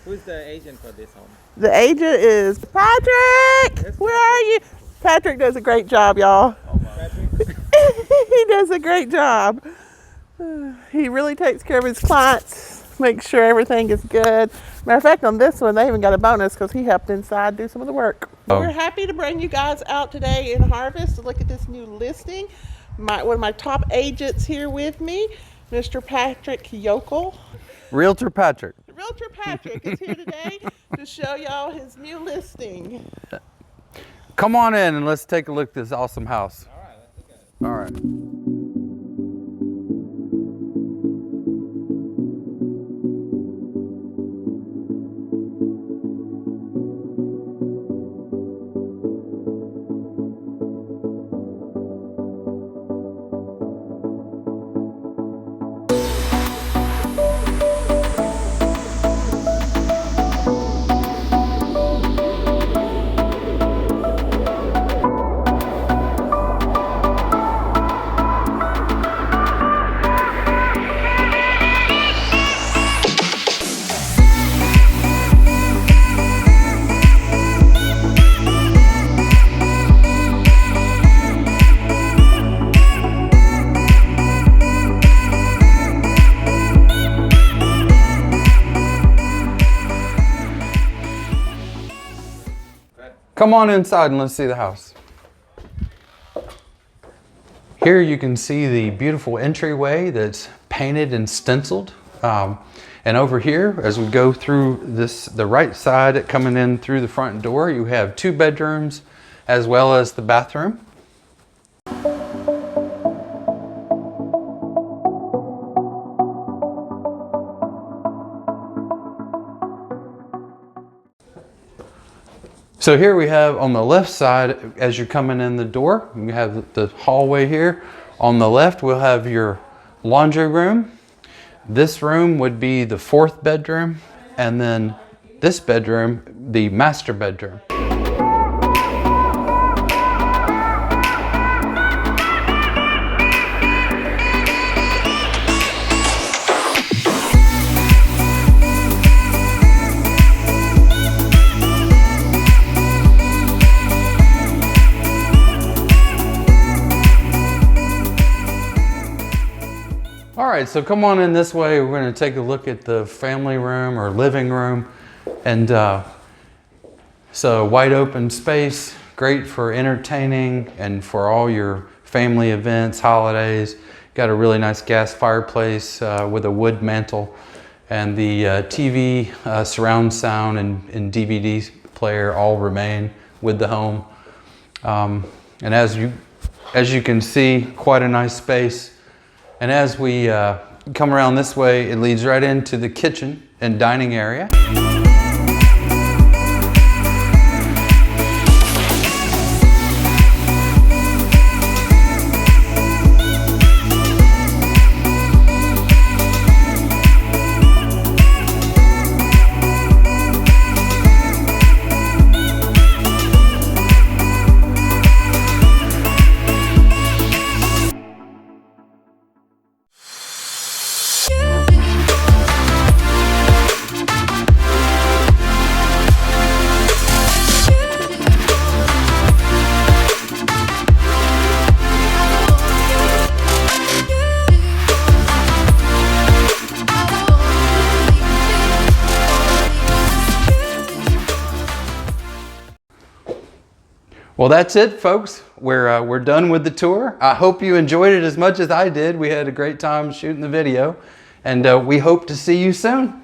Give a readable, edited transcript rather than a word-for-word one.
Who's the agent for this home? The agent is Patrick. Where are you? Patrick does a great job, y'all. Oh, Patrick? He does a great job. He really takes care of his clients, makes sure everything is good. Matter of fact, on this one, they even got a bonus because he helped inside do some of the work. Oh. We're happy to bring you guys out today in Harvest to look at this new listing. One of my top agents here with me, Mr. Patrick Yokel. Realtor Patrick. Realtor Patrick is here today to show y'all his new listing. Come on in and let's take a look at this awesome house. All right, let's look at it. All right. Come on inside and let's see the house. Here you can see the beautiful entryway that's painted and stenciled. And over here, as we go through the right side coming in through the front door, you have 2 bedrooms as well as the bathroom. So here we have on the left side, as you're coming in the door, you have the hallway here. On the left, we'll have your laundry room. This room would be the 4th bedroom, and then this bedroom, the master bedroom. All right, so come on in this way. We're going to take a look at the family room or living room. And so wide open space, great for entertaining and for all your family events, holidays. Got a really nice gas fireplace with a wood mantle, and the TV, surround sound and DVD player all remain with the home. And as you can see, quite a nice space. And as we come around this way, it leads right into the kitchen and dining area. Well, that's it, folks. We're done with the tour. I hope you enjoyed it as much as I did. We had a great time shooting the video, and we hope to see you soon.